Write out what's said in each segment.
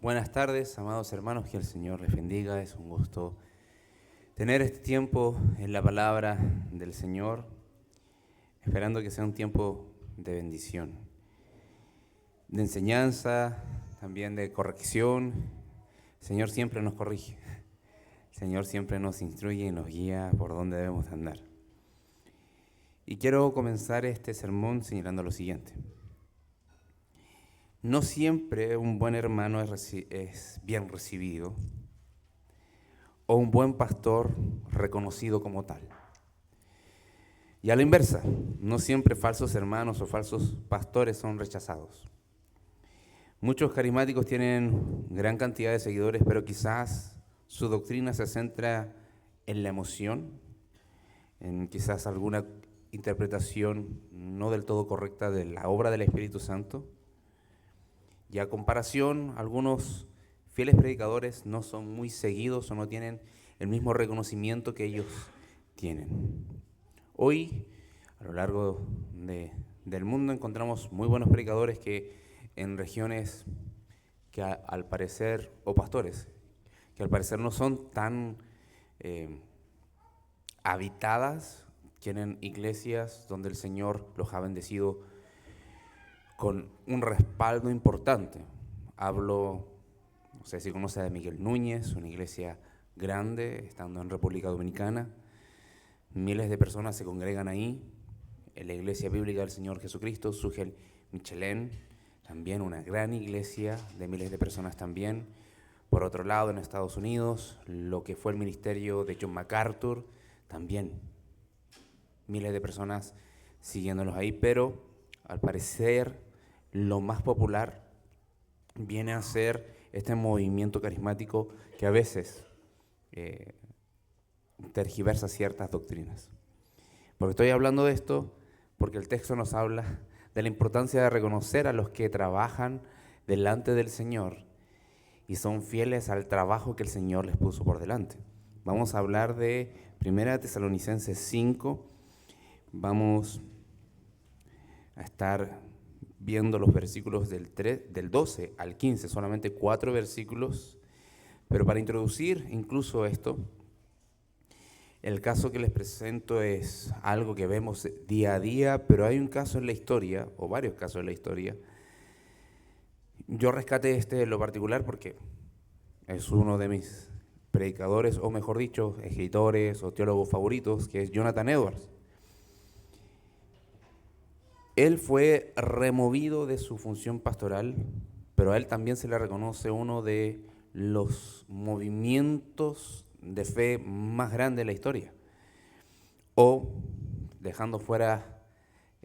Buenas tardes, amados hermanos, que el Señor les bendiga. Es un gusto tener este tiempo en la palabra del Señor, esperando que sea un tiempo de bendición, de enseñanza, también de corrección. El Señor siempre nos corrige, el Señor siempre nos instruye y nos guía por dónde debemos andar. Y quiero comenzar este sermón señalando lo siguiente. No siempre un buen hermano es bien recibido o un buen pastor reconocido como tal. Y a la inversa, no siempre falsos hermanos o falsos pastores son rechazados. Muchos carismáticos tienen gran cantidad de seguidores, pero quizás su doctrina se centra en la emoción, en quizás alguna interpretación no del todo correcta de la obra del Espíritu Santo. Y a comparación, algunos fieles predicadores no son muy seguidos o no tienen el mismo reconocimiento que ellos tienen. Hoy, a lo largo del mundo, encontramos muy buenos predicadores que en regiones que al parecer, o pastores, que al parecer no son tan habitadas, tienen iglesias donde el Señor los ha bendecido con un respaldo importante. Hablo, no sé si conoce a Miguel Núñez, una iglesia grande, estando en República Dominicana. Miles de personas se congregan ahí, en la Iglesia Bíblica del Señor Jesucristo. Sugel Michelén, también una gran iglesia de miles de personas también. Por otro lado, en Estados Unidos, lo que fue el ministerio de John MacArthur, también miles de personas siguiéndolos ahí, pero al parecer lo más popular viene a ser este movimiento carismático que a veces tergiversa ciertas doctrinas. Porque estoy hablando de esto porque el texto nos habla de la importancia de reconocer a los que trabajan delante del Señor y son fieles al trabajo que el Señor les puso por delante. Vamos a hablar de 1 Tesalonicenses 5. Vamos a estar viendo los versículos del 12 al 15, solamente 4 versículos. Pero para introducir incluso esto, el caso que les presento es algo que vemos día a día, pero hay un caso en la historia, o varios casos en la historia. Yo rescaté este en lo particular porque es uno de mis predicadores, o mejor dicho, escritores o teólogos favoritos, que es Jonathan Edwards. Él fue removido de su función pastoral, pero a él también se le reconoce uno de los movimientos de fe más grandes de la historia. O, dejando fuera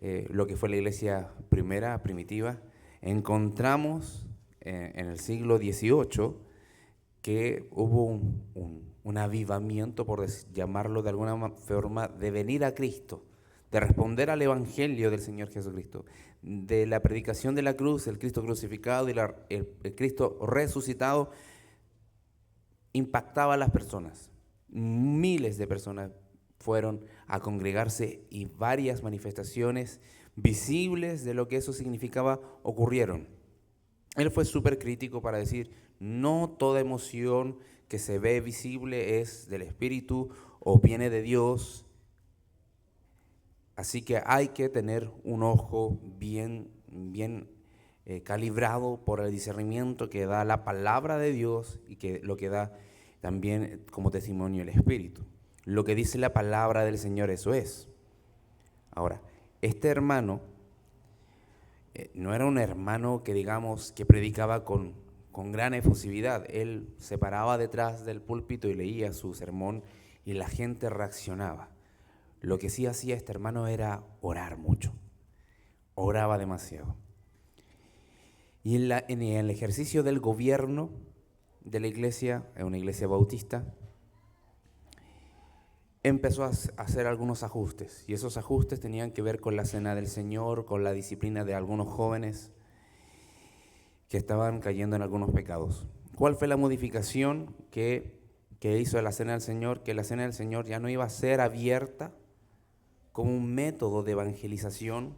lo que fue la iglesia primera, primitiva, encontramos en el siglo XVIII que hubo un avivamiento, por llamarlo de alguna forma, de venir a Cristo, de responder al Evangelio del Señor Jesucristo, de la predicación de la cruz, el Cristo crucificado y el Cristo resucitado, impactaba a las personas. Miles de personas fueron a congregarse y varias manifestaciones visibles de lo que eso significaba ocurrieron. Él fue súper crítico para decir, no toda emoción que se ve visible es del Espíritu o viene de Dios. Así que hay que tener un ojo bien calibrado por el discernimiento que da la palabra de Dios y que lo que da también como testimonio el Espíritu. Lo que dice la palabra del Señor, eso es. Ahora, este hermano no era un hermano que digamos que predicaba con gran efusividad. Él se paraba detrás del púlpito y leía su sermón y la gente reaccionaba. Lo que sí hacía este hermano era orar mucho, oraba demasiado. Y en el ejercicio del gobierno de la iglesia, en una iglesia bautista, empezó a hacer algunos ajustes. Y esos ajustes tenían que ver con la cena del Señor, con la disciplina de algunos jóvenes que estaban cayendo en algunos pecados. ¿Cuál fue la modificación que hizo la cena del Señor? Que la cena del Señor ya no iba a ser abierta como un método de evangelización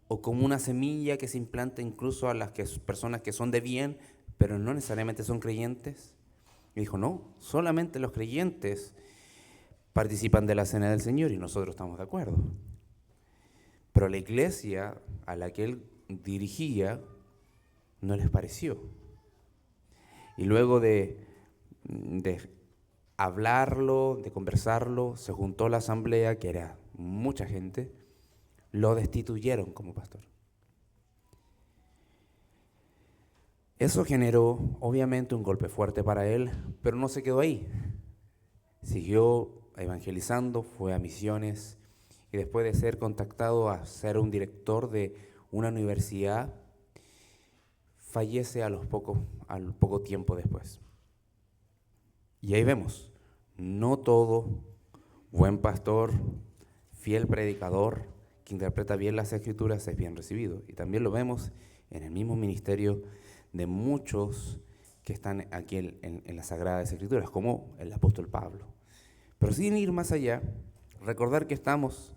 o como una semilla que se implanta incluso a las personas que son de bien, pero no necesariamente son creyentes. Y dijo, no, solamente los creyentes participan de la cena del Señor y nosotros estamos de acuerdo. Pero la iglesia a la que él dirigía no les pareció. Y luego de hablarlo, de conversarlo, se juntó la asamblea, que era mucha gente, lo destituyeron como pastor. Eso generó obviamente un golpe fuerte para él, pero no se quedó ahí. Siguió evangelizando, fue a misiones y después de ser contactado a ser un director de una universidad, fallece al poco tiempo después. Y ahí vemos, no todo buen pastor, fiel predicador, que interpreta bien las Escrituras es bien recibido. Y también lo vemos en el mismo ministerio de muchos que están aquí en las Sagradas Escrituras, como el apóstol Pablo. Pero sin ir más allá, recordar que estamos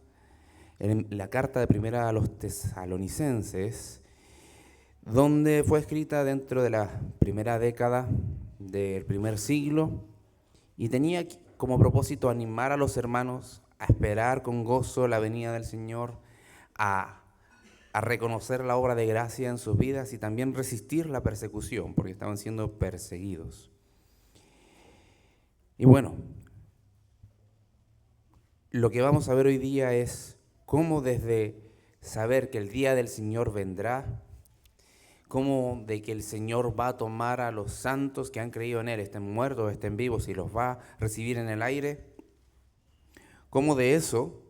en la carta de primera a los tesalonicenses, donde fue escrita dentro de la primera década del primer siglo y tenía como propósito animar a los hermanos a esperar con gozo la venida del Señor, a reconocer la obra de gracia en sus vidas y también resistir la persecución, porque estaban siendo perseguidos. Y bueno, lo que vamos a ver hoy día es cómo desde saber que el día del Señor vendrá, cómo de que el Señor va a tomar a los santos que han creído en Él, estén muertos o estén vivos, y los va a recibir en el aire, cómo de eso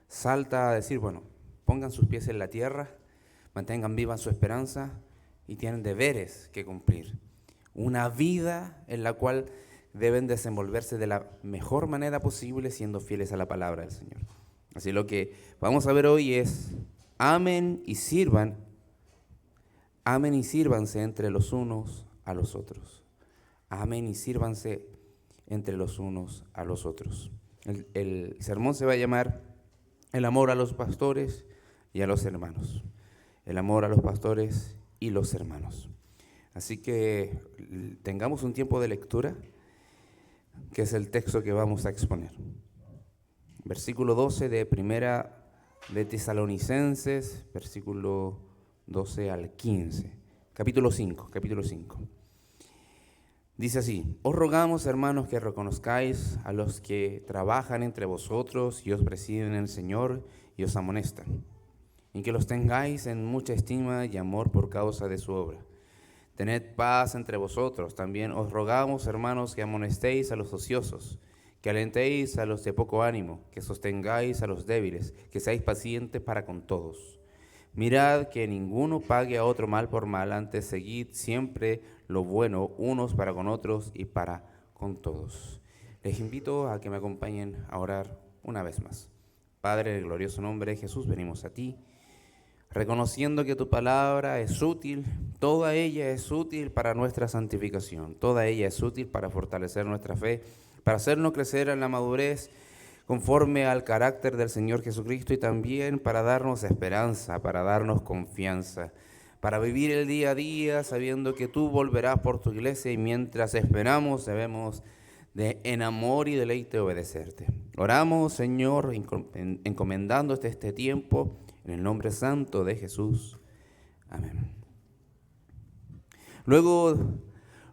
salta a decir, bueno, pongan sus pies en la tierra, mantengan viva su esperanza y tienen deberes que cumplir. Una vida en la cual deben desenvolverse de la mejor manera posible siendo fieles a la palabra del Señor. Así lo que vamos a ver hoy es, amen y sírvanse entre los unos a los otros. Amen y sírvanse entre los unos a los otros. El sermón se va a llamar el amor a los pastores y a los hermanos. El amor a los pastores y los hermanos. Así que tengamos un tiempo de lectura, que es el texto que vamos a exponer. Versículo 12 de primera de Tesalonicenses, versículo 12 al 15. Capítulo 5. Dice así: os rogamos, hermanos, que reconozcáis a los que trabajan entre vosotros y os presiden en el Señor y os amonestan, y que los tengáis en mucha estima y amor por causa de su obra. Tened paz entre vosotros. También os rogamos, hermanos, que amonestéis a los ociosos, que alentéis a los de poco ánimo, que sostengáis a los débiles, que seáis pacientes para con todos. Mirad que ninguno pague a otro mal por mal, antes seguid siempre lo bueno unos para con otros y para con todos. Les invito a que me acompañen a orar una vez más. Padre, en el glorioso nombre de Jesús, venimos a ti, reconociendo que tu palabra es útil, toda ella es útil para nuestra santificación, toda ella es útil para fortalecer nuestra fe, para hacernos crecer en la madurez conforme al carácter del Señor Jesucristo y también para darnos esperanza, para darnos confianza, para vivir el día a día sabiendo que tú volverás por tu iglesia y mientras esperamos debemos de en amor y deleite obedecerte. Oramos, Señor, encomendándote este tiempo en el nombre santo de Jesús. Amén. Luego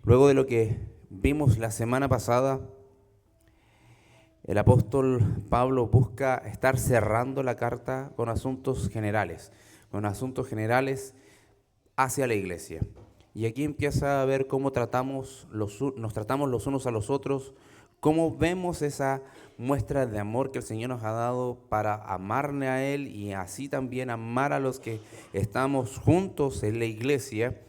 de lo que vimos la semana pasada, el apóstol Pablo busca estar cerrando la carta con asuntos generales hacia la iglesia. Y aquí empieza a ver cómo nos tratamos los unos a los otros, cómo vemos esa muestra de amor que el Señor nos ha dado para amarle a Él y así también amar a los que estamos juntos en la iglesia.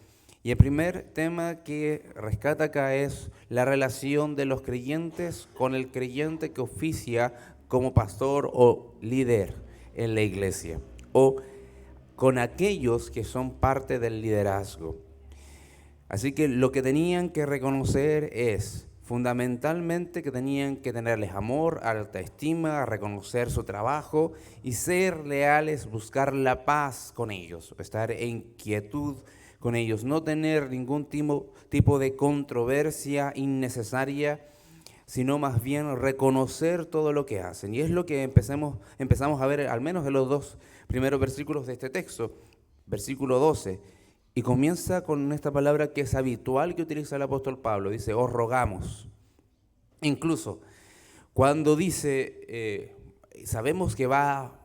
Y el primer tema que rescata acá es la relación de los creyentes con el creyente que oficia como pastor o líder en la iglesia, o con aquellos que son parte del liderazgo. Así que lo que tenían que reconocer es fundamentalmente que tenían que tenerles amor, alta estima, reconocer su trabajo y ser leales, buscar la paz con ellos, estar en quietud con ellos, no tener ningún tipo de controversia innecesaria, sino más bien reconocer todo lo que hacen. Y es lo que empezamos a ver al menos en los dos primeros versículos de este texto, versículo 12. Y comienza con esta palabra que es habitual que utiliza el apóstol Pablo, dice, os rogamos. Incluso cuando dice, sabemos que va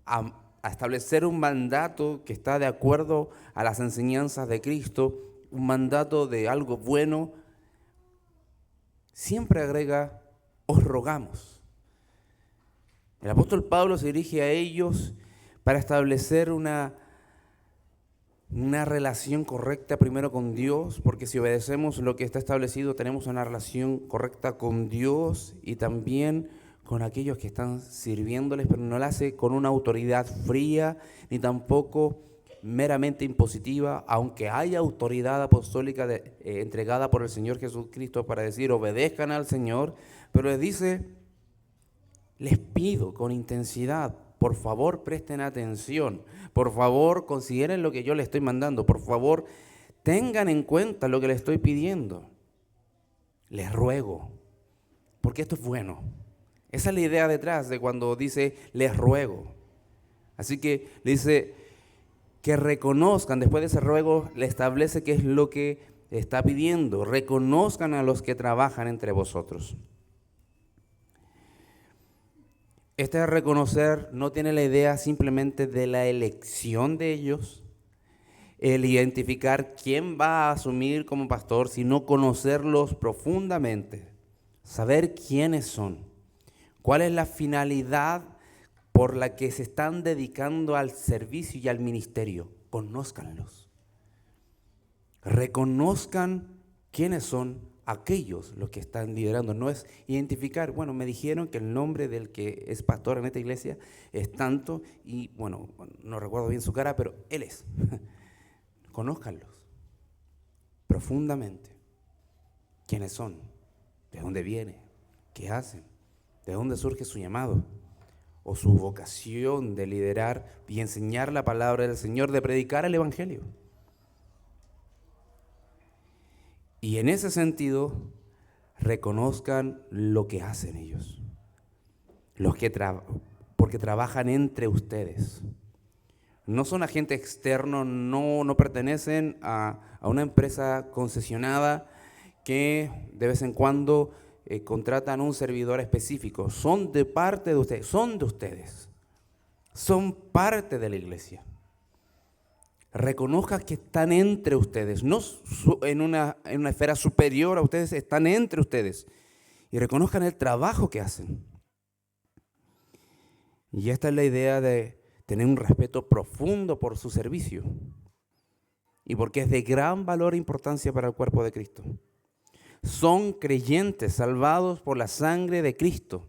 a establecer un mandato que está de acuerdo a las enseñanzas de Cristo, un mandato de algo bueno, siempre agrega, os rogamos. El apóstol Pablo se dirige a ellos para establecer una relación correcta primero con Dios, porque si obedecemos lo que está establecido, tenemos una relación correcta con Dios y también con aquellos que están sirviéndoles, pero no la hace con una autoridad fría, ni tampoco meramente impositiva, aunque haya autoridad apostólica entregada por el Señor Jesucristo para decir, obedezcan al Señor, pero les dice, les pido con intensidad, por favor presten atención, por favor consideren lo que yo les estoy mandando, por favor tengan en cuenta lo que les estoy pidiendo. Les ruego, porque esto es bueno. Esa es la idea detrás de cuando dice, les ruego. Así que le dice que reconozcan, después de ese ruego, le establece qué es lo que está pidiendo. Reconozcan a los que trabajan entre vosotros. Este reconocer no tiene la idea simplemente de la elección de ellos, el identificar quién va a asumir como pastor, sino conocerlos profundamente, saber quiénes son. ¿Cuál es la finalidad por la que se están dedicando al servicio y al ministerio? Conózcanlos. Reconozcan quiénes son aquellos los que están liderando. No es identificar, bueno, me dijeron que el nombre del que es pastor en esta iglesia es tanto y, bueno, no recuerdo bien su cara, pero él es. Conózcanlos profundamente. ¿Quiénes son? ¿De dónde viene? ¿Qué hacen? ¿De dónde surge su llamado? O su vocación de liderar y enseñar la palabra del Señor, de predicar el Evangelio. Y en ese sentido, reconozcan lo que hacen ellos. Porque trabajan entre ustedes. No son agentes externos, no pertenecen a una empresa concesionada que de vez en cuando contratan un servidor específico. Son de parte de ustedes, son de ustedes. Son parte de la iglesia. Reconozcan que están entre ustedes, no en una esfera superior a ustedes, están entre ustedes. Y reconozcan el trabajo que hacen. Y esta es la idea de tener un respeto profundo por su servicio. Y porque es de gran valor e importancia para el cuerpo de Cristo. Son creyentes salvados por la sangre de Cristo,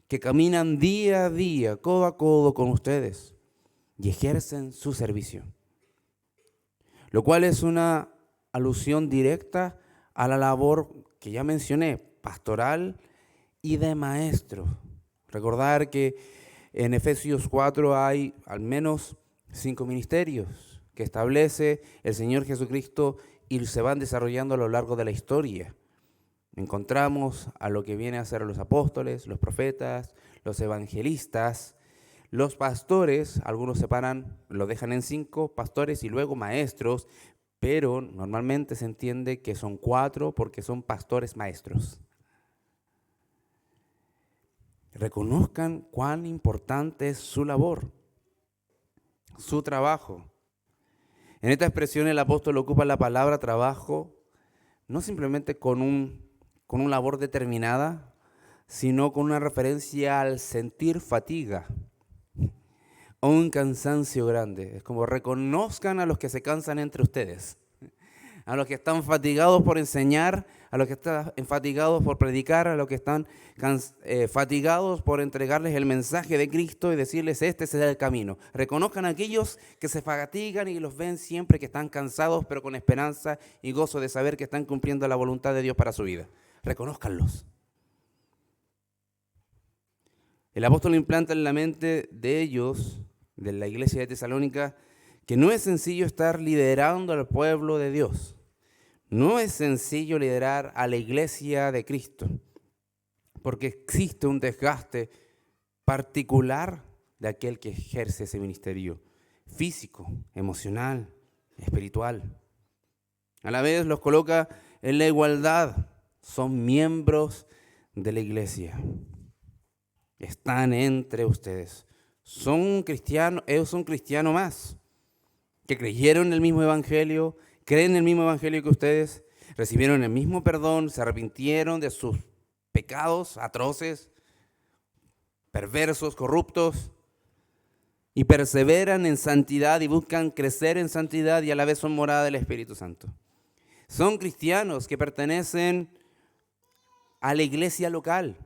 que caminan día a día, codo a codo con ustedes y ejercen su servicio. Lo cual es una alusión directa a la labor que ya mencioné, pastoral y de maestro. Recordar que en Efesios 4 hay al menos 5 ministerios que establece el Señor Jesucristo y se van desarrollando a lo largo de la historia. Encontramos a lo que viene a ser los apóstoles, los profetas, los evangelistas, los pastores. Algunos separan, lo dejan en 5 pastores y luego maestros, pero normalmente se entiende que son 4 porque son pastores maestros. Reconozcan cuán importante es su labor, su trabajo. En esta expresión el apóstol ocupa la palabra trabajo no simplemente con una labor determinada, sino con una referencia al sentir fatiga o un cansancio grande. Es como reconozcan a los que se cansan entre ustedes, a los que están fatigados por enseñar, a los que están fatigados por predicar, a los que están fatigados por entregarles el mensaje de Cristo y decirles este será el camino. Reconozcan a aquellos que se fatigan y los ven siempre que están cansados, pero con esperanza y gozo de saber que están cumpliendo la voluntad de Dios para su vida. Reconózcanlos. El apóstol implanta en la mente de ellos, de la iglesia de Tesalónica, que no es sencillo estar liderando al pueblo de Dios. No es sencillo liderar a la iglesia de Cristo, porque existe un desgaste particular de aquel que ejerce ese ministerio físico, emocional, espiritual. A la vez los coloca en la igualdad. Son miembros de la iglesia. Están entre ustedes. Son cristianos, ellos son cristianos más, que creyeron en el mismo evangelio, creen en el mismo evangelio que ustedes, recibieron el mismo perdón, se arrepintieron de sus pecados atroces, perversos, corruptos, y perseveran en santidad y buscan crecer en santidad y a la vez son morada del Espíritu Santo. Son cristianos que pertenecen a la iglesia local,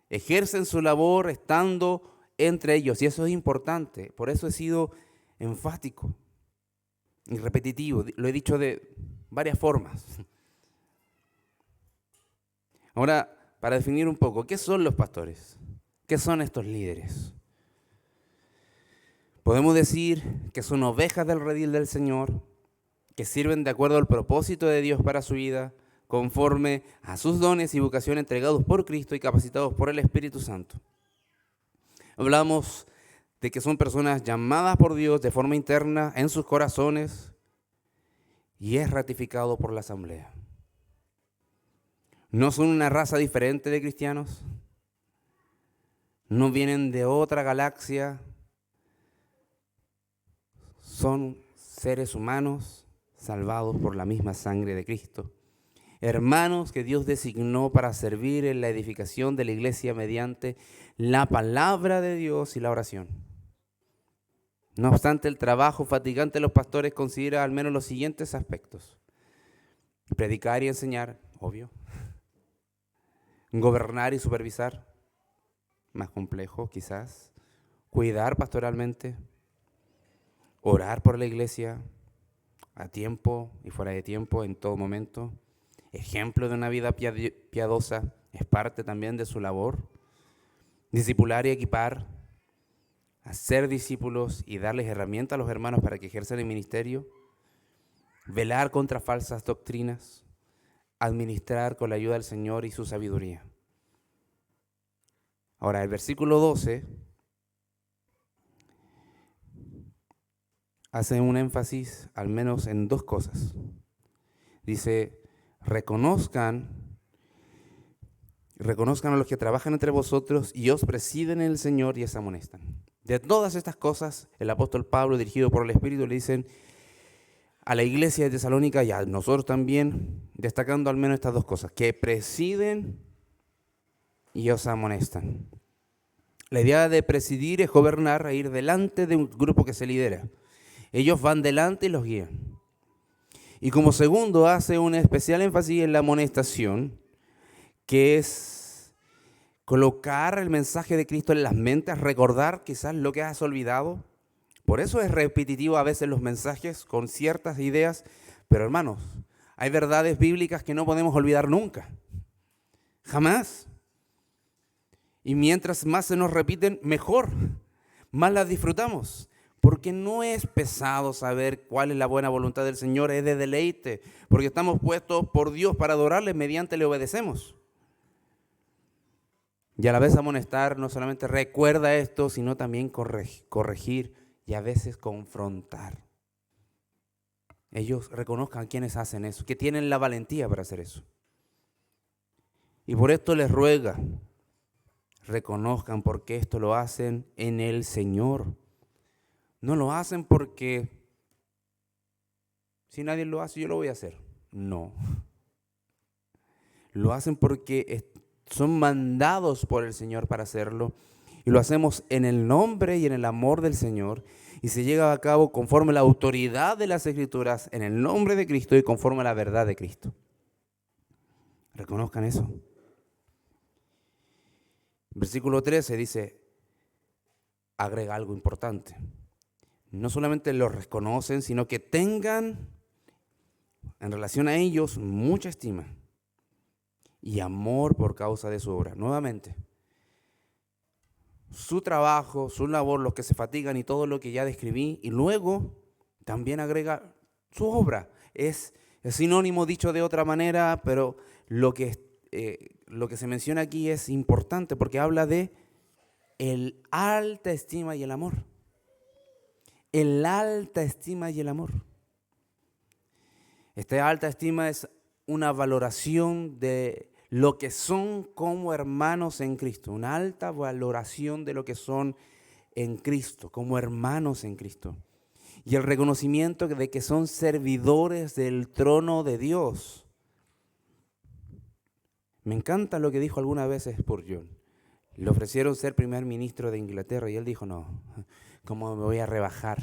ejercen su labor estando entre ellos y eso es importante, por eso he sido enfático y repetitivo, lo he dicho de varias formas. Ahora, para definir un poco, ¿qué son los pastores? ¿Qué son estos líderes? Podemos decir que son ovejas del redil del Señor, que sirven de acuerdo al propósito de Dios para su vida, conforme a sus dones y vocación entregados por Cristo y capacitados por el Espíritu Santo. Hablamos de que son personas llamadas por Dios de forma interna en sus corazones y es ratificado por la asamblea. No son una raza diferente de cristianos, no vienen de otra galaxia, son seres humanos salvados por la misma sangre de Cristo. Hermanos que Dios designó para servir en la edificación de la iglesia mediante la palabra de Dios y la oración. No obstante, el trabajo fatigante de los pastores considera al menos los siguientes aspectos: predicar y enseñar, obvio. Gobernar y supervisar, más complejo quizás. Cuidar pastoralmente. Orar por la iglesia a tiempo y fuera de tiempo, en todo momento. Ejemplo de una vida piadosa, es parte también de su labor. Discipular y equipar, hacer discípulos y darles herramientas a los hermanos para que ejerzan el ministerio. Velar contra falsas doctrinas, administrar con la ayuda del Señor y su sabiduría. Ahora, el versículo 12 hace un énfasis al menos en dos cosas. Dice: reconozcan a los que trabajan entre vosotros y os presiden en el Señor y os amonestan. De todas estas cosas, el apóstol Pablo, dirigido por el Espíritu, le dicen a la iglesia de Tesalónica y a nosotros también, destacando al menos estas dos cosas: que presiden y os amonestan. La idea de presidir es gobernar, e ir delante de un grupo que se lidera. Ellos van delante y los guían. Y como segundo, hace un especial énfasis en la amonestación, que es colocar el mensaje de Cristo en las mentes, recordar quizás lo que has olvidado. Por eso es repetitivo a veces los mensajes con ciertas ideas, pero hermanos, hay verdades bíblicas que no podemos olvidar nunca, jamás. Y mientras más se nos repiten, mejor, más las disfrutamos. Porque no es pesado saber cuál es la buena voluntad del Señor, es de deleite, porque estamos puestos por Dios para adorarle, mediante le obedecemos. Y a la vez amonestar no solamente recuerda esto, sino también corregir y a veces confrontar. Ellos reconozcan quienes hacen eso, que tienen la valentía para hacer eso. Y por esto les ruega, reconozcan porque esto lo hacen en el Señor. No lo hacen porque si nadie lo hace, yo lo voy a hacer. No. Lo hacen porque son mandados por el Señor para hacerlo. Y lo hacemos en el nombre y en el amor del Señor. Y se lleva a cabo conforme a la autoridad de las Escrituras, en el nombre de Cristo y conforme a la verdad de Cristo. Reconozcan eso. Versículo 13 dice, agrega algo importante. No solamente los reconocen, sino que tengan en relación a ellos mucha estima y amor por causa de su obra. Nuevamente, su trabajo, su labor, los que se fatigan y todo lo que ya describí, y luego También agrega su obra. Es sinónimo dicho de otra manera, pero lo que se menciona aquí es importante porque habla de el alta estima y el amor. El alta estima y el amor. Esta alta estima es una valoración de lo que son como hermanos en Cristo. Una alta valoración de lo que son en Cristo, como hermanos en Cristo. Y el reconocimiento de que son servidores del trono de Dios. Me encanta lo que dijo alguna vez Spurgeon. Le ofrecieron ser primer ministro de Inglaterra y él dijo, no, ¿cómo me voy a rebajar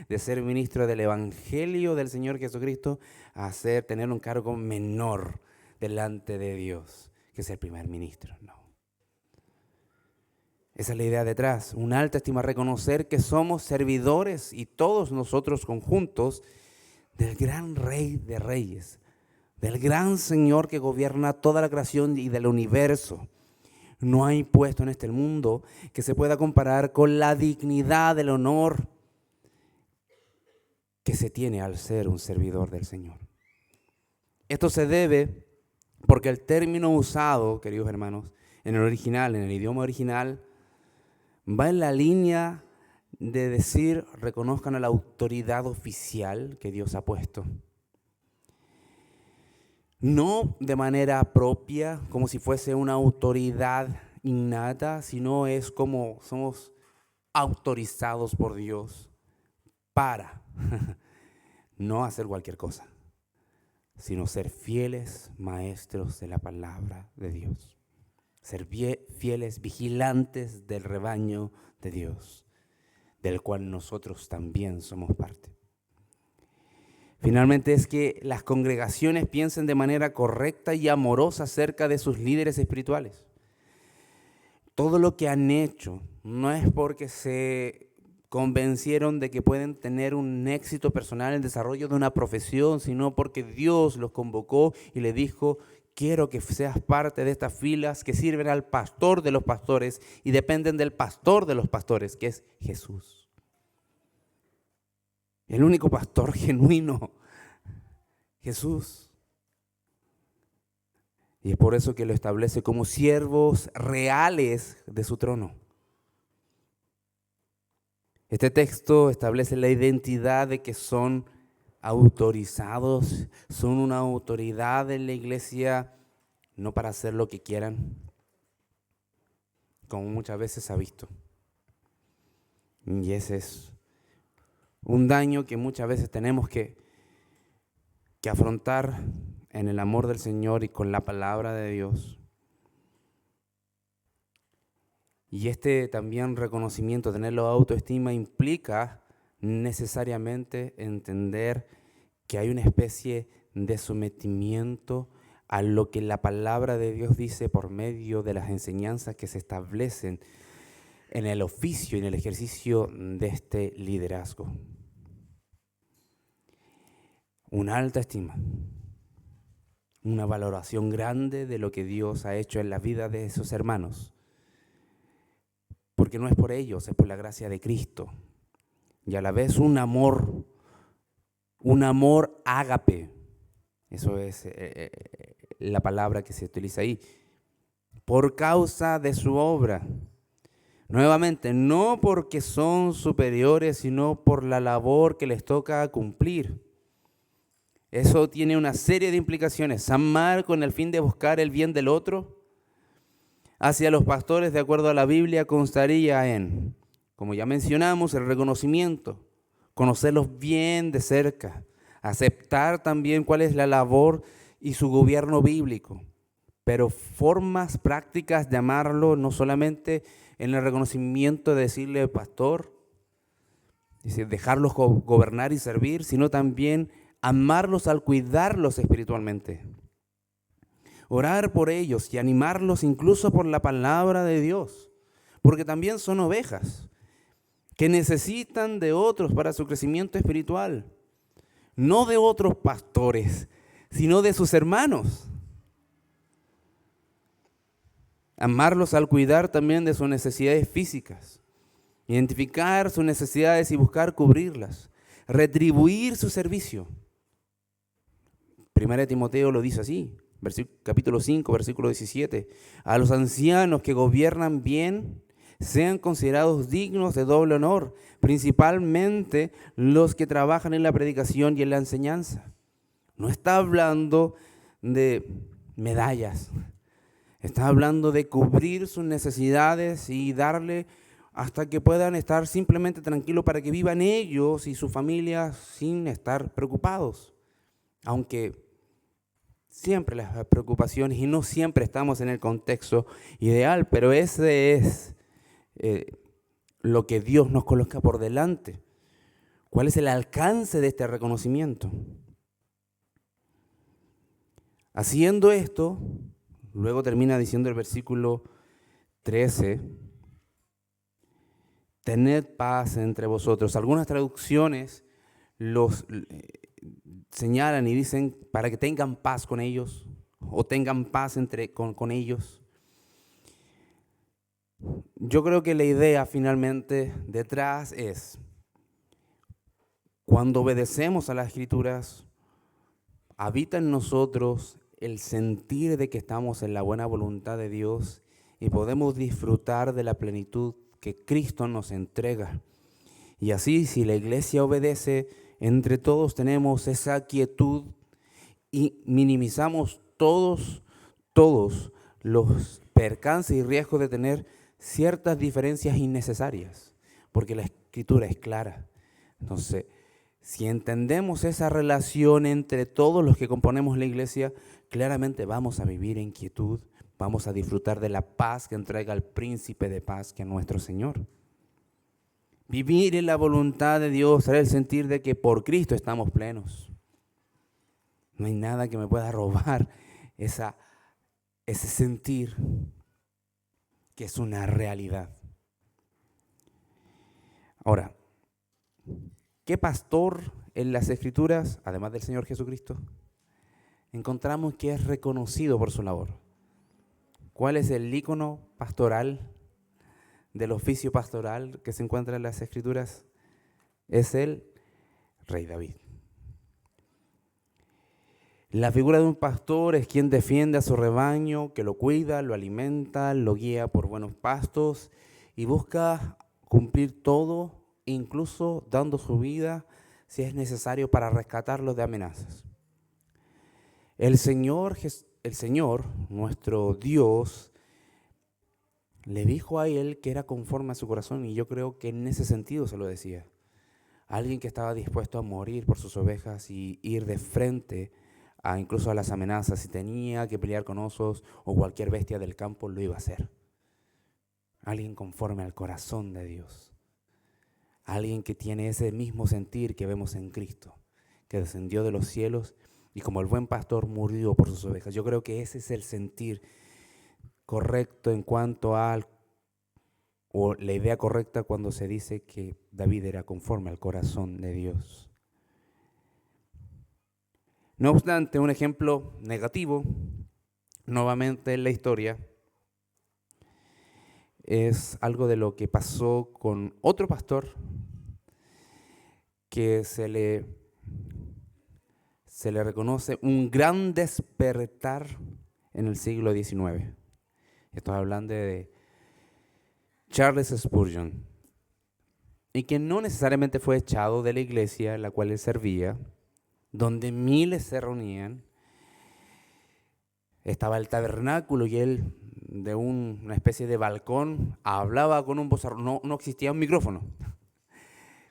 de ser ministro del Evangelio del Señor Jesucristo a tener un cargo menor delante de Dios que ser primer ministro? No. Esa es la idea detrás, una alta estima, reconocer que somos servidores y todos nosotros conjuntos del gran Rey de Reyes, del gran Señor que gobierna toda la creación y del universo. No hay puesto en este mundo que se pueda comparar con la dignidad, el honor que se tiene al ser un servidor del Señor. Esto se debe porque el término usado, queridos hermanos, en el original, en el idioma original, va en la línea de decir, reconozcan a la autoridad oficial que Dios ha puesto. No de manera propia, como si fuese una autoridad innata, sino es como somos autorizados por Dios para no hacer cualquier cosa, sino ser fieles maestros de la palabra de Dios. Ser fieles vigilantes del rebaño de Dios, del cual nosotros también somos parte. Finalmente es que las congregaciones piensen de manera correcta y amorosa acerca de sus líderes espirituales. Todo lo que han hecho no es porque se convencieron de que pueden tener un éxito personal en el desarrollo de una profesión, sino porque Dios los convocó y le dijo, quiero que seas parte de estas filas que sirven al pastor de los pastores y dependen del pastor de los pastores, que es Jesús. El único pastor genuino, Jesús. Y es por eso que lo establece como siervos reales de su trono. Este texto establece la identidad de que son autorizados, son una autoridad en la iglesia, no para hacer lo que quieran, como muchas veces se ha visto. Y ese es un daño que muchas veces tenemos que afrontar en el amor del Señor y con la palabra de Dios. Y este también reconocimiento, tenerlo autoestima, implica necesariamente entender que hay una especie de sometimiento a lo que la palabra de Dios dice por medio de las enseñanzas que se establecen en el oficio y en el ejercicio de este liderazgo. Una alta estima, una valoración grande de lo que Dios ha hecho en la vida de esos hermanos. Porque no es por ellos, es por la gracia de Cristo. Y a la vez un amor ágape. Eso es la palabra que se utiliza ahí. Por causa de su obra. Nuevamente, no porque son superiores, sino por la labor que les toca cumplir. Eso tiene una serie de implicaciones. Amar con el fin de buscar el bien del otro. Hacia los pastores, de acuerdo a la Biblia, constaría en, como ya mencionamos, el reconocimiento, conocerlos bien de cerca, aceptar también cuál es la labor y su gobierno bíblico, pero formas prácticas de amarlo, no solamente en el reconocimiento de decirle pastor, es decir, dejarlos gobernar y servir, sino también amarlos al cuidarlos espiritualmente. Orar por ellos y animarlos incluso por la palabra de Dios, porque también son ovejas que necesitan de otros para su crecimiento espiritual, no de otros pastores, sino de sus hermanos. Amarlos al cuidar también de sus necesidades físicas, identificar sus necesidades y buscar cubrirlas. retribuir su servicio. Primera de Timoteo lo dice así, capítulo 5, versículo 17. A los ancianos que gobiernan bien sean considerados dignos de doble honor, principalmente los que trabajan en la predicación y en la enseñanza. No está hablando de medallas, está hablando de cubrir sus necesidades y darle hasta que puedan estar simplemente tranquilos para que vivan ellos y su familia sin estar preocupados. Aunque siempre las preocupaciones y no siempre estamos en el contexto ideal, pero ese es lo que Dios nos coloca por delante. ¿Cuál es el alcance de este reconocimiento? Haciendo esto, luego termina diciendo el versículo 13, tened paz entre vosotros. Algunas traducciones los señalan y dicen para que tengan paz con ellos o tengan paz con ellos. Yo creo que la idea finalmente detrás es, cuando obedecemos a las Escrituras, habita en nosotros el sentir de que estamos en la buena voluntad de Dios y podemos disfrutar de la plenitud que Cristo nos entrega. Y así, si la iglesia obedece, entre todos tenemos esa quietud y minimizamos todos los percances y riesgos de tener ciertas diferencias innecesarias, porque la Escritura es clara. Entonces, si entendemos esa relación entre todos los que componemos la iglesia, claramente vamos a vivir en quietud, vamos a disfrutar de la paz que entrega el príncipe de paz, que es nuestro Señor. Vivir en la voluntad de Dios será el sentir de que por Cristo estamos plenos. No hay nada que me pueda robar ese sentir que es una realidad. Ahora, ¿qué pastor en las Escrituras, además del Señor Jesucristo, encontramos que es reconocido por su labor? ¿Cuál es el ícono pastoral del oficio pastoral que se encuentra en las Escrituras? Es el Rey David. La figura de un pastor es quien defiende a su rebaño, que lo cuida, lo alimenta, lo guía por buenos pastos y busca cumplir todo, incluso dando su vida si es necesario para rescatarlos de amenazas. El Señor, nuestro Dios, le dijo a él que era conforme a su corazón, y yo creo que en ese sentido se lo decía. Alguien que estaba dispuesto a morir por sus ovejas y ir de frente incluso a las amenazas. Si tenía que pelear con osos o cualquier bestia del campo, lo iba a hacer. Alguien conforme al corazón de Dios. Alguien que tiene ese mismo sentir que vemos en Cristo, que descendió de los cielos y como el buen pastor murió por sus ovejas. Yo creo que ese es el sentir correcto en cuanto o la idea correcta cuando se dice que David era conforme al corazón de Dios. No obstante, un ejemplo negativo, nuevamente en la historia, es algo de lo que pasó con otro pastor que se le reconoce un gran despertar en el siglo XIX. Estoy hablando de Charles Spurgeon, y que no necesariamente fue echado de la iglesia en la cual él servía, donde miles se reunían. Estaba el tabernáculo y él, de una especie de balcón, hablaba con un vozarrón. No existía un micrófono.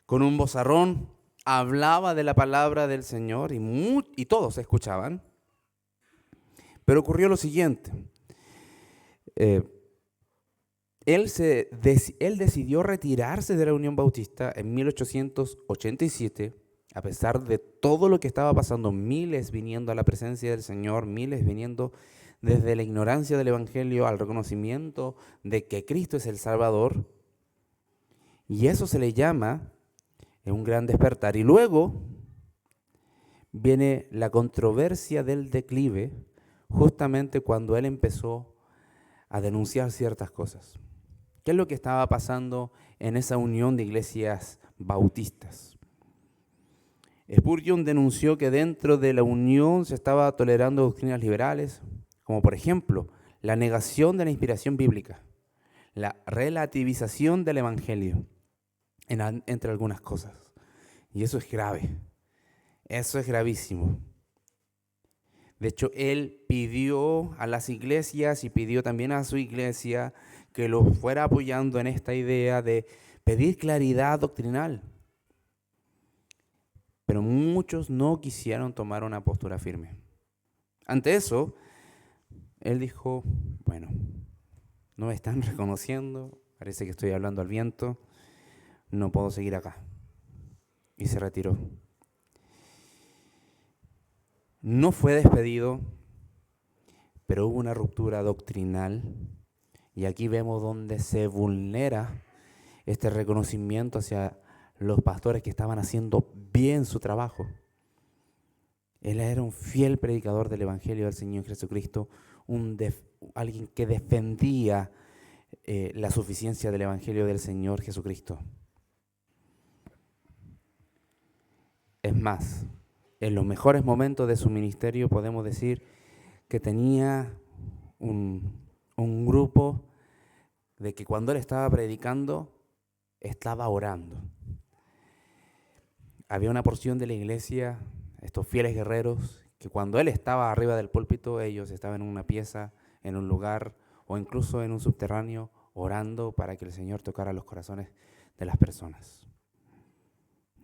Con un vozarrón hablaba de la palabra del Señor y todos escuchaban. Pero ocurrió lo siguiente. Él decidió retirarse de la Unión Bautista en 1887, a pesar de todo lo que estaba pasando, miles viniendo a la presencia del Señor, miles viniendo desde la ignorancia del Evangelio al reconocimiento de que Cristo es el Salvador. Y eso se le llama un gran despertar. Y luego viene la controversia del declive, justamente cuando él empezó a denunciar ciertas cosas. ¿Qué es lo que estaba pasando en esa unión de iglesias bautistas? Spurgeon denunció que dentro de la Unión se estaba tolerando doctrinas liberales, como por ejemplo la negación de la inspiración bíblica, la relativización del Evangelio, entre algunas cosas. Y eso es grave, eso es gravísimo. De hecho, él pidió a las iglesias y pidió también a su iglesia que lo fuera apoyando en esta idea de pedir claridad doctrinal. Pero muchos no quisieron tomar una postura firme. Ante eso, él dijo, bueno, no me están reconociendo, parece que estoy hablando al viento, no puedo seguir acá. Y se retiró. No fue despedido, pero hubo una ruptura doctrinal. Y aquí vemos donde se vulnera este reconocimiento hacia los pastores que estaban haciendo bien su trabajo. Él era un fiel predicador del Evangelio del Señor Jesucristo, alguien que defendía la suficiencia del Evangelio del Señor Jesucristo. Es más, en los mejores momentos de su ministerio podemos decir que tenía un grupo de que cuando él estaba predicando, estaba orando. Había una porción de la iglesia, estos fieles guerreros, que cuando él estaba arriba del púlpito, ellos estaban en una pieza, en un lugar o incluso en un subterráneo, orando para que el Señor tocara los corazones de las personas.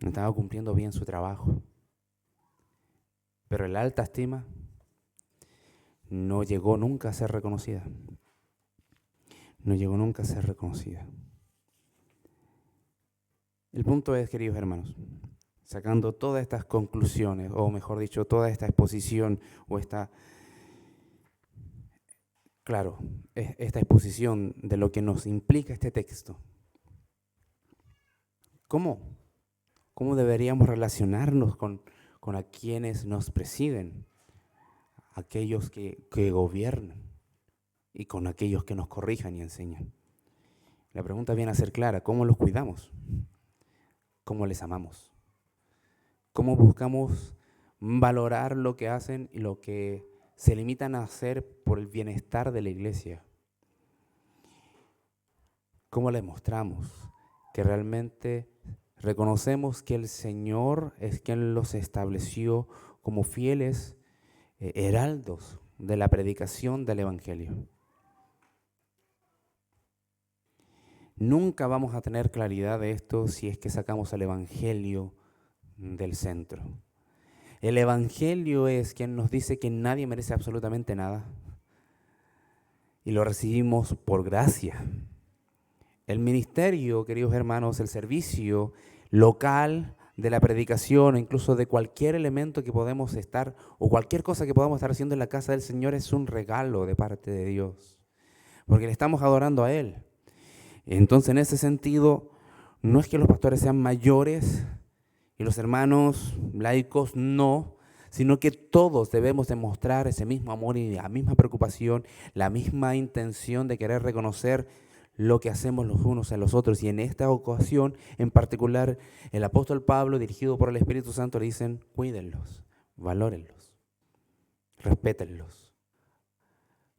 Estaba cumpliendo bien su trabajo. Pero la alta estima no llegó nunca a ser reconocida. No llegó nunca a ser reconocida. El punto es, queridos hermanos, sacando todas estas conclusiones, o mejor dicho, toda esta exposición, o esta exposición de lo que nos implica este texto. ¿Cómo deberíamos relacionarnos con a quienes nos presiden, aquellos que gobiernan y con aquellos que nos corrijan y enseñan? La pregunta viene a ser clara: ¿cómo los cuidamos? ¿Cómo les amamos? ¿Cómo buscamos valorar lo que hacen y lo que se limitan a hacer por el bienestar de la iglesia? ¿Cómo les mostramos que realmente reconocemos que el Señor es quien los estableció como fieles heraldos de la predicación del Evangelio? Nunca vamos a tener claridad de esto si es que sacamos al Evangelio del centro. El Evangelio es quien nos dice que nadie merece absolutamente nada y lo recibimos por gracia. El ministerio, queridos hermanos, el servicio local de la predicación, o incluso de cualquier elemento que podemos estar, o cualquier cosa que podamos estar haciendo en la casa del Señor, es un regalo de parte de Dios, porque le estamos adorando a Él. Entonces, en ese sentido, no es que los pastores sean mayores y los hermanos laicos no, sino que todos debemos demostrar ese mismo amor y la misma preocupación, la misma intención de querer reconocer lo que hacemos los unos a los otros. Y en esta ocasión, en particular, el apóstol Pablo, dirigido por el Espíritu Santo, le dicen: cuídenlos, valórenlos, respétenlos,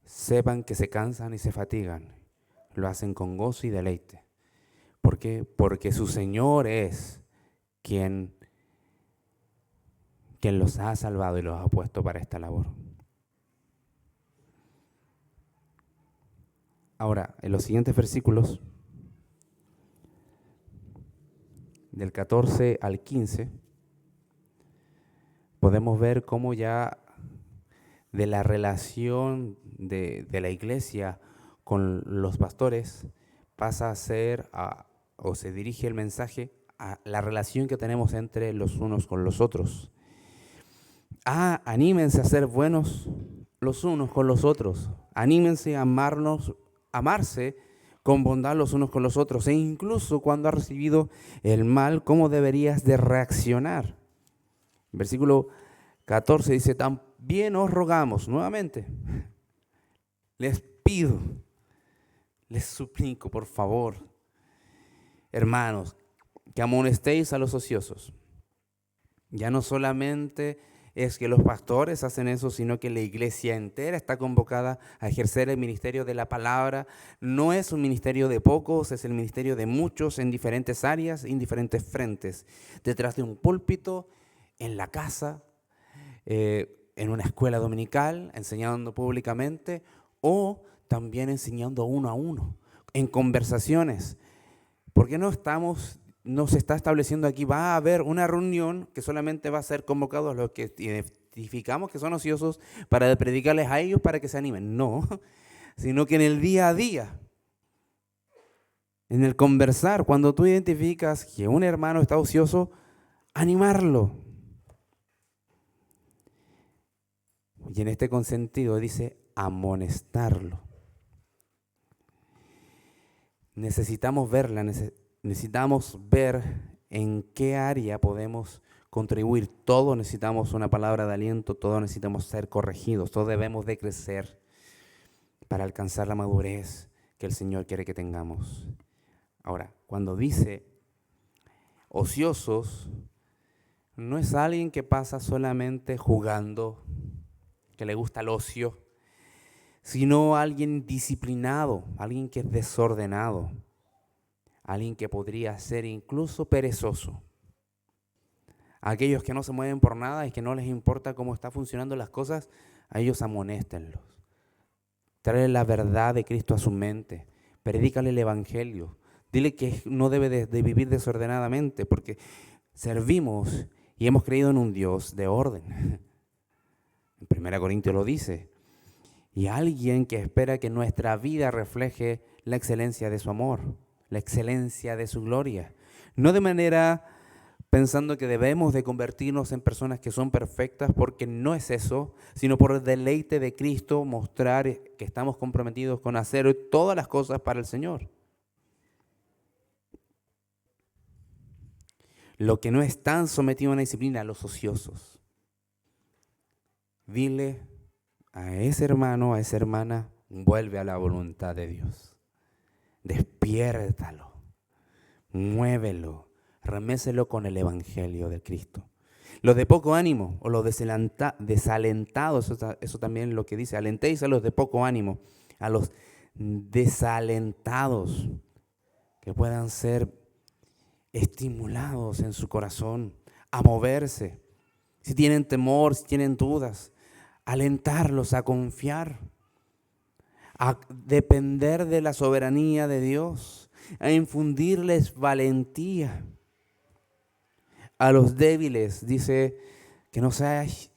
sepan que se cansan y se fatigan, lo hacen con gozo y deleite. ¿Por qué? Porque su Señor es quien los ha salvado y los ha puesto para esta labor. Ahora, en los siguientes versículos, del 14 al 15, podemos ver cómo ya de la relación de la iglesia con los pastores pasa a ser, o se dirige el mensaje a la relación que tenemos entre los unos con los otros. Anímense a ser buenos los unos con los otros. Anímense a amarse con bondad los unos con los otros. E incluso cuando has recibido el mal, ¿cómo deberías de reaccionar? Versículo 14 dice: también os rogamos, nuevamente, les pido, les suplico, por favor, hermanos, que amonestéis a los ociosos, Ya no solamente es que los pastores hacen eso, sino que la iglesia entera está convocada a ejercer el ministerio de la palabra. No es un ministerio de pocos, es el ministerio de muchos en diferentes áreas, en diferentes frentes. Detrás de un púlpito, en la casa, en una escuela dominical, enseñando públicamente o también enseñando uno a uno, en conversaciones. ¿Por qué no se está estableciendo aquí, va a haber una reunión que solamente va a ser convocados los que identificamos que son ociosos para predicarles a ellos para que se animen? No, sino que en el día a día, en el conversar, cuando tú identificas que un hermano está ocioso, animarlo. Y en este consentido dice amonestarlo. Necesitamos ver en qué área podemos contribuir. Todos necesitamos una palabra de aliento, todos necesitamos ser corregidos, todos debemos de crecer para alcanzar la madurez que el Señor quiere que tengamos. Ahora, cuando dice ociosos, no es alguien que pasa solamente jugando, que le gusta el ocio, sino alguien disciplinado, alguien que es desordenado, alguien que podría ser incluso perezoso. Aquellos que no se mueven por nada y que no les importa cómo están funcionando las cosas, a ellos amonéstenlos. Tráele la verdad de Cristo a su mente, predícale el evangelio, dile que no debe de vivir desordenadamente, porque servimos y hemos creído en un Dios de orden. En 1 Corintios lo dice. Y alguien que espera que nuestra vida refleje la excelencia de su amor, la excelencia de su gloria. No de manera pensando que debemos de convertirnos en personas que son perfectas, porque no es eso, sino por el deleite de Cristo, mostrar que estamos comprometidos con hacer todas las cosas para el Señor. Lo que no están sometidos a una disciplina, los ociosos. Dile a ese hermano, a esa hermana, vuelve a la voluntad de Dios. Despiértalo, muévelo, reméselo con el evangelio de Cristo. Los de poco ánimo o los desalentados, eso también es lo que dice, alentéis a los de poco ánimo, a los desalentados, que puedan ser estimulados en su corazón a moverse. Si tienen temor, si tienen dudas, alentarlos a confiar, a depender de la soberanía de Dios, a infundirles valentía. A los débiles, dice que no seáis,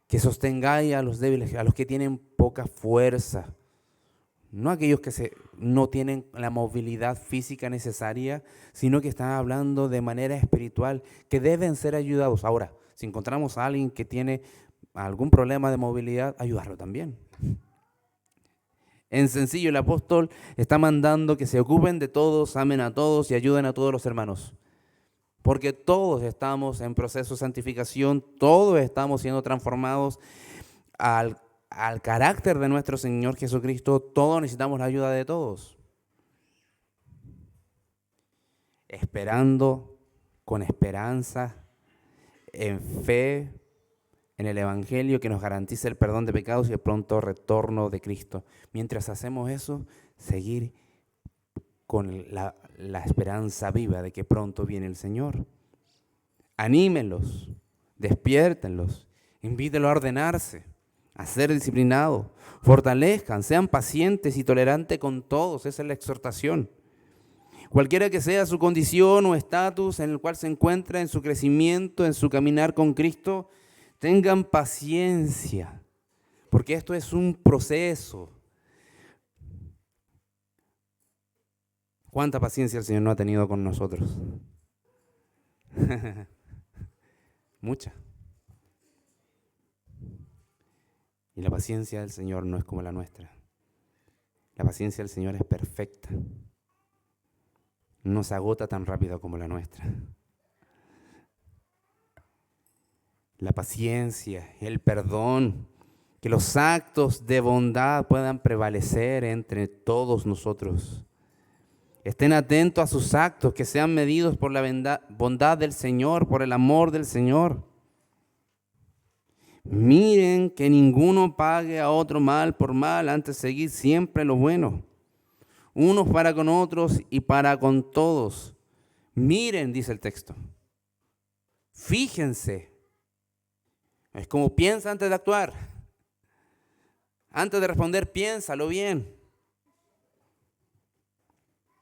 que sostengáis a los débiles, a los que tienen poca fuerza. No aquellos que no tienen la movilidad física necesaria, sino que están hablando de manera espiritual, que deben ser ayudados. Ahora, si encontramos a alguien que tiene algún problema de movilidad, ayudarlo también. En sencillo, el apóstol está mandando que se ocupen de todos, amen a todos y ayuden a todos los hermanos. Porque todos estamos en proceso de santificación, todos estamos siendo transformados al carácter de nuestro Señor Jesucristo, todos necesitamos la ayuda de todos. Esperando con esperanza, en fe, en el evangelio que nos garantiza el perdón de pecados y el pronto retorno de Cristo. Mientras hacemos eso, seguir con la esperanza viva de que pronto viene el Señor. Anímenlos, despiértenlos, invítenlos a ordenarse, a ser disciplinados, fortalezcan, sean pacientes y tolerantes con todos. Esa es la exhortación. Cualquiera que sea su condición o estatus en el cual se encuentra, en su crecimiento, en su caminar con Cristo, tengan paciencia, porque esto es un proceso. ¿Cuánta paciencia el Señor no ha tenido con nosotros? Mucha. Y la paciencia del Señor no es como la nuestra. La paciencia del Señor es perfecta. No se agota tan rápido como la nuestra. La paciencia, el perdón, que los actos de bondad puedan prevalecer entre todos nosotros. Estén atentos a sus actos, que sean medidos por la bondad del Señor, por el amor del Señor. Miren que ninguno pague a otro mal por mal, antes seguid siempre lo bueno. Unos para con otros y para con todos. Miren, dice el texto. Fíjense. Es como piensa antes de actuar. Antes de responder, piénsalo bien.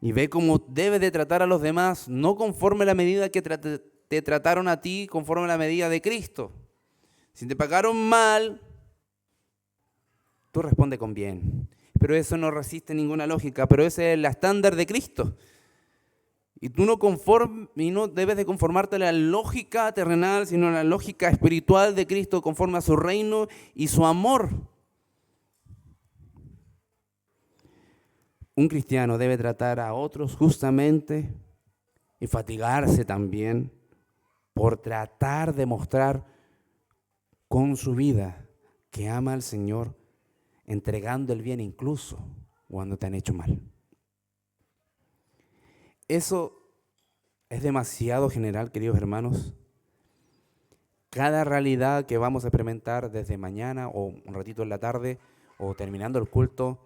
Y ve cómo debes de tratar a los demás, no conforme a la medida que te trataron a ti, conforme a la medida de Cristo. Si te pagaron mal, tú responde con bien. Pero eso no resiste ninguna lógica, pero ese es el estándar de Cristo. Y tú no debes de conformarte a la lógica terrenal, sino a la lógica espiritual de Cristo, conforme a su reino y su amor. Un cristiano debe tratar a otros justamente y fatigarse también por tratar de mostrar con su vida que ama al Señor, entregando el bien incluso cuando te han hecho mal. Eso es demasiado general, queridos hermanos. Cada realidad que vamos a experimentar desde mañana o un ratito en la tarde o terminando el culto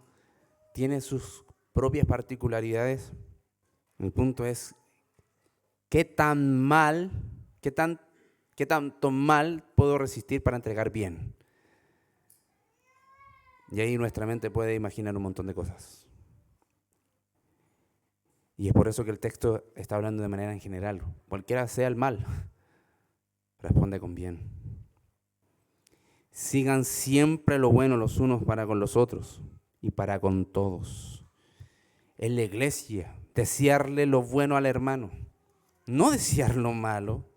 tiene sus propias particularidades. El punto es qué tanto mal puedo resistir para entregar bien. Y ahí nuestra mente puede imaginar un montón de cosas. Y es por eso que el texto está hablando de manera en general. Cualquiera sea el mal, responde con bien. Sigan siempre lo bueno los unos para con los otros y para con todos. En la iglesia, desearle lo bueno al hermano, no desear lo malo.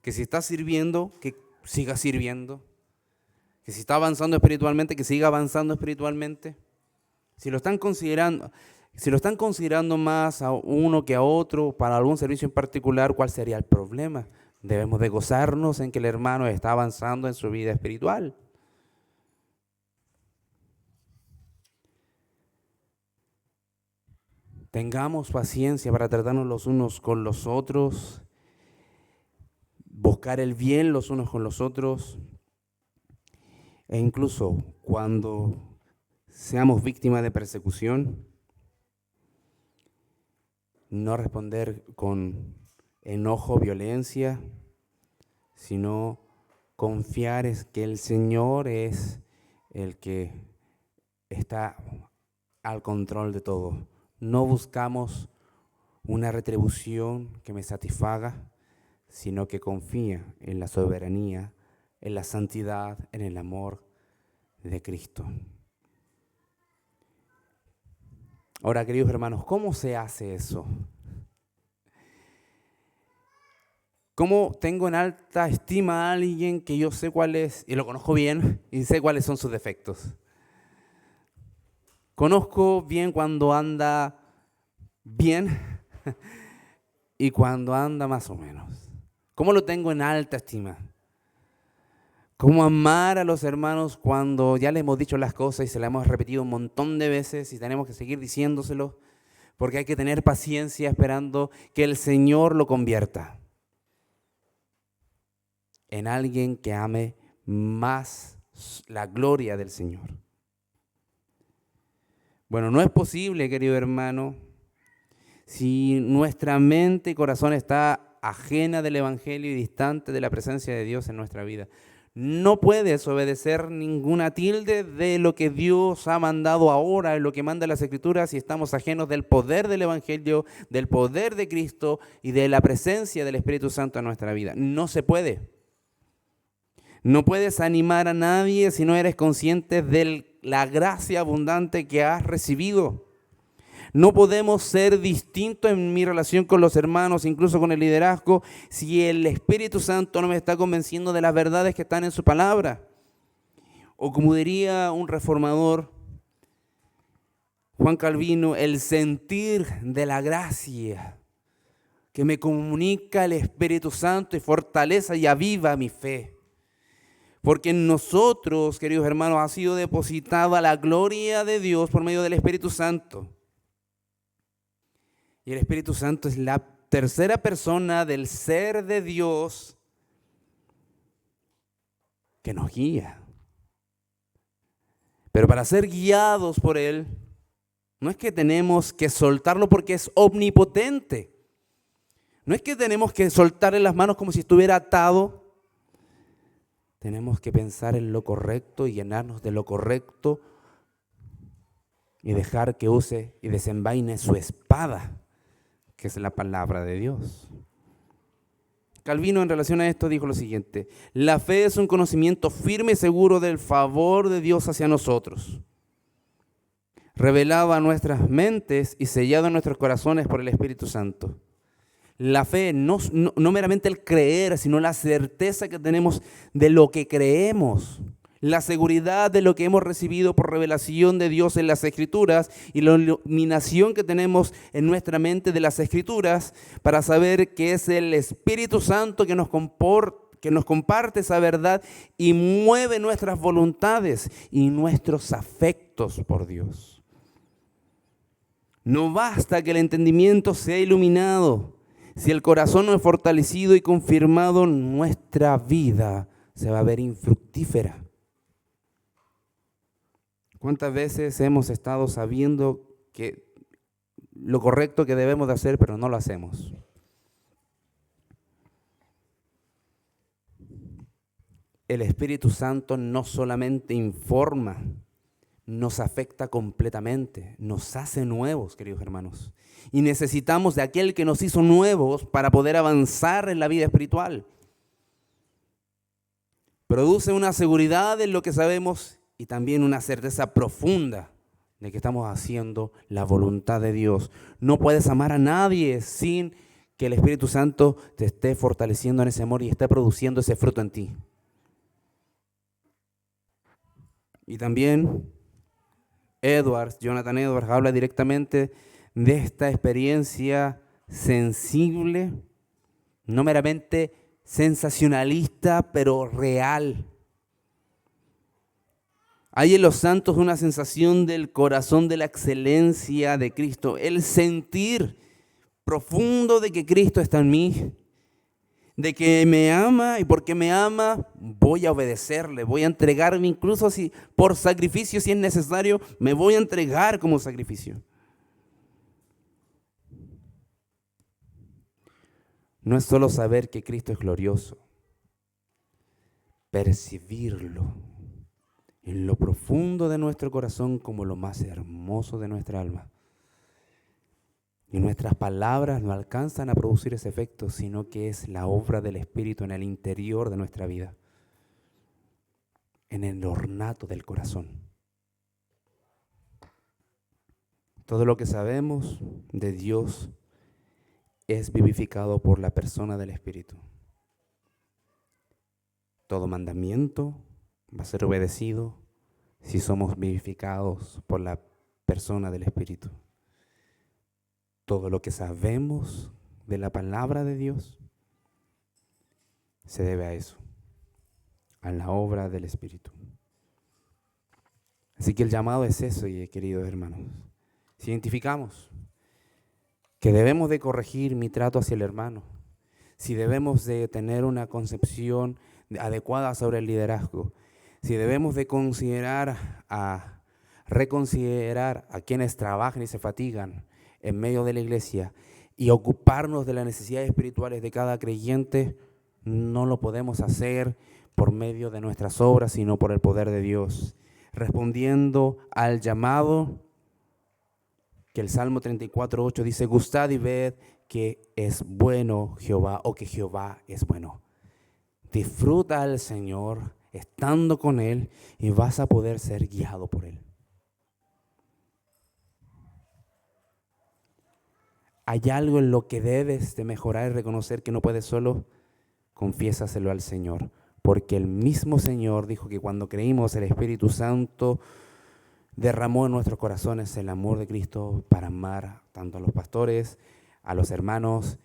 Que si está sirviendo, que siga sirviendo. Que si está avanzando espiritualmente, que siga avanzando espiritualmente. Si lo están considerando más a uno que a otro para algún servicio en particular, ¿cuál sería el problema? Debemos de gozarnos en que el hermano está avanzando en su vida espiritual. Tengamos paciencia para tratarnos los unos con los otros, buscar el bien los unos con los otros, e incluso cuando seamos víctimas de persecución, no responder con enojo, violencia, sino confiar en que el Señor es el que está al control de todo. No buscamos una retribución que me satisfaga, sino que confía en la soberanía, en la santidad, en el amor de Cristo. Ahora, queridos hermanos, ¿cómo se hace eso? ¿Cómo tengo en alta estima a alguien que yo sé cuál es, y lo conozco bien, y sé cuáles son sus defectos? Conozco bien cuando anda bien y cuando anda más o menos. ¿Cómo lo tengo en alta estima? ¿Cómo amar a los hermanos cuando ya les hemos dicho las cosas y se las hemos repetido un montón de veces y tenemos que seguir diciéndoselo? Porque hay que tener paciencia esperando que el Señor lo convierta en alguien que ame más la gloria del Señor. Bueno, no es posible, querido hermano, si nuestra mente y corazón está ajena del Evangelio y distante de la presencia de Dios en nuestra vida. No puedes obedecer ninguna tilde de lo que Dios ha mandado ahora, en lo que manda las Escrituras, si estamos ajenos del poder del Evangelio, del poder de Cristo y de la presencia del Espíritu Santo en nuestra vida. No se puede. No puedes animar a nadie si no eres consciente de la gracia abundante que has recibido. No podemos ser distintos en mi relación con los hermanos, incluso con el liderazgo, si el Espíritu Santo no me está convenciendo de las verdades que están en su palabra. O como diría un reformador, Juan Calvino, el sentir de la gracia que me comunica el Espíritu Santo y fortaleza y aviva mi fe. Porque en nosotros, queridos hermanos, ha sido depositada la gloria de Dios por medio del Espíritu Santo. Y el Espíritu Santo es la tercera persona del ser de Dios que nos guía. Pero para ser guiados por Él, no es que tenemos que soltarlo porque es omnipotente. No es que tenemos que soltarle las manos como si estuviera atado. Tenemos que pensar en lo correcto y llenarnos de lo correcto y dejar que use y desenvaine su espada, que es la palabra de Dios. Calvino en relación a esto dijo lo siguiente: la fe es un conocimiento firme y seguro del favor de Dios hacia nosotros, revelado a nuestras mentes y sellado en nuestros corazones por el Espíritu Santo. La fe no meramente el creer, sino la certeza que tenemos de lo que creemos, la seguridad de lo que hemos recibido por revelación de Dios en las Escrituras y la iluminación que tenemos en nuestra mente de las Escrituras para saber que es el Espíritu Santo que nos comparte esa verdad y mueve nuestras voluntades y nuestros afectos por Dios. No basta que el entendimiento sea iluminado. Si el corazón no es fortalecido y confirmado, nuestra vida se va a ver infructífera. ¿Cuántas veces hemos estado sabiendo que lo correcto que debemos de hacer, pero no lo hacemos? El Espíritu Santo no solamente informa, nos afecta completamente, nos hace nuevos, queridos hermanos. Y necesitamos de aquel que nos hizo nuevos para poder avanzar en la vida espiritual. Produce una seguridad en lo que sabemos y también una certeza profunda de que estamos haciendo la voluntad de Dios. No puedes amar a nadie sin que el Espíritu Santo te esté fortaleciendo en ese amor y esté produciendo ese fruto en ti. Y también Jonathan Edwards habla directamente de esta experiencia sensible, no meramente sensacionalista, pero real. Hay en los santos una sensación del corazón de la excelencia de Cristo, el sentir profundo de que Cristo está en mí, de que me ama y porque me ama voy a obedecerle, voy a entregarme incluso si por sacrificio, si es necesario, me voy a entregar como sacrificio. No es solo saber que Cristo es glorioso, percibirlo en lo profundo de nuestro corazón como lo más hermoso de nuestra alma. Y nuestras palabras no alcanzan a producir ese efecto, sino que es la obra del Espíritu en el interior de nuestra vida, en el ornato del corazón. Todo lo que sabemos de Dios es vivificado por la persona del Espíritu. Todo mandamiento va a ser obedecido si somos vivificados por la persona del Espíritu. Todo lo que sabemos de la palabra de Dios se debe a eso, a la obra del Espíritu. Así que el llamado es eso, queridos hermanos. Si identificamos que debemos de corregir mi trato hacia el hermano, si debemos de tener una concepción adecuada sobre el liderazgo, si debemos de reconsiderar a quienes trabajan y se fatigan en medio de la iglesia y ocuparnos de las necesidades espirituales de cada creyente, no lo podemos hacer por medio de nuestras obras, sino por el poder de Dios, respondiendo al llamado que el Salmo 34:8 dice: gustad y ved que es bueno Jehová, o que Jehová es bueno. Disfruta al Señor estando con Él y vas a poder ser guiado por Él. ¿Hay algo en lo que debes de mejorar y reconocer que no puedes solo? Confiésaselo al Señor, porque el mismo Señor dijo que cuando creímos el Espíritu Santo derramó en nuestros corazones el amor de Cristo para amar tanto a los pastores, a los hermanos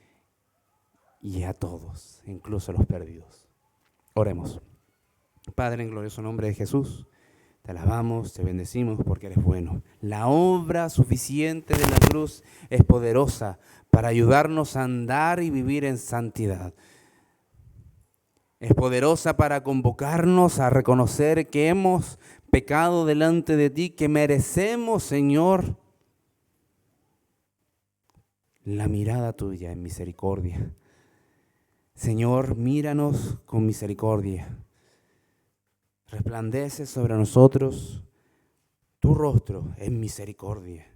y a todos, incluso a los perdidos. Oremos. Padre, en glorioso nombre de Jesús, Te alabamos, te bendecimos porque eres bueno. La obra suficiente de la cruz es poderosa para ayudarnos a andar y vivir en santidad. Es poderosa para convocarnos a reconocer que hemos pecado delante de ti, que merecemos, Señor, la mirada tuya en misericordia. Señor, míranos con misericordia. Resplandece sobre nosotros tu rostro en misericordia.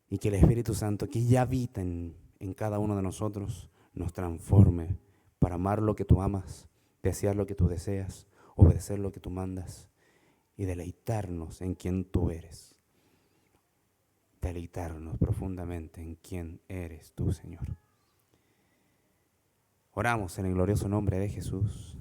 Y que el Espíritu Santo que ya habita en cada uno de nosotros nos transforme para amar lo que tú amas, desear lo que tú deseas, obedecer lo que tú mandas y deleitarnos en quien tú eres. Deleitarnos profundamente en quien eres tú, Señor. Oramos en el glorioso nombre de Jesús.